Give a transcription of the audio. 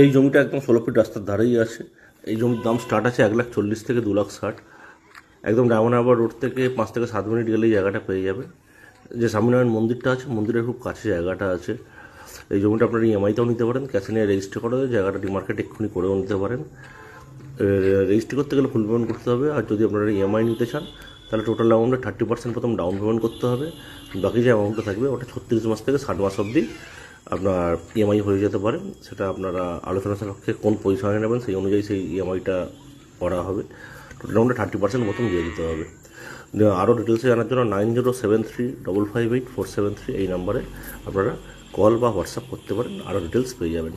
এই জমিটা একদম 16 ফিট রাস্তার ধারেই আছে। এই জমির দাম স্টার্ট আছে 1,40,000 থেকে 2,60,000। একদম ডায়মন্ড হারবার রোড থেকে 5 থেকে 7 মিনিট গেলেই জায়গাটা পেয়ে যাবে। যে স্বামীনারায়ণ মন্দিরটা আছে, মন্দিরের খুব কাছে জায়গাটা আছে। এই জমিটা আপনারা ইএমআইতেও নিতে পারেন, ক্যাশে নিয়ে রেজিস্টার করে জায়গাটা ডিমার্কেট এক্ষুনি করেও নিতে পারেন। রেজিস্ট্রি করতে গেলে ফুল পেমেন্ট করতে হবে, আর যদি আপনারা ইএমআই নিতে চান তাহলে টোটাল অ্যামাউন্টে 30% প্রথম ডাউন পেমেন্ট করতে হবে। বাকি যে অ্যামাউন্টটা থাকবে ওটা 36 মাস থেকে 60 মাস অবধি আপনার ইএমআই হয়ে যেতে পারে। সেটা আপনারা আলোচনা সাপেক্ষে কোন পজিশনে নেবেন সেই অনুযায়ী সেই ইএমআইটা করা হবে। টোটাল অ্যামাউন্টে 30% মতন দিয়ে দিতে হবে। আরও ডিটেলসে জানার জন্য 9073558473 এই নাম্বারে আপনারা কল বা হোয়াটসঅ্যাপ করতে পারেন, আরও ডিটেলস পেয়ে যাবেন।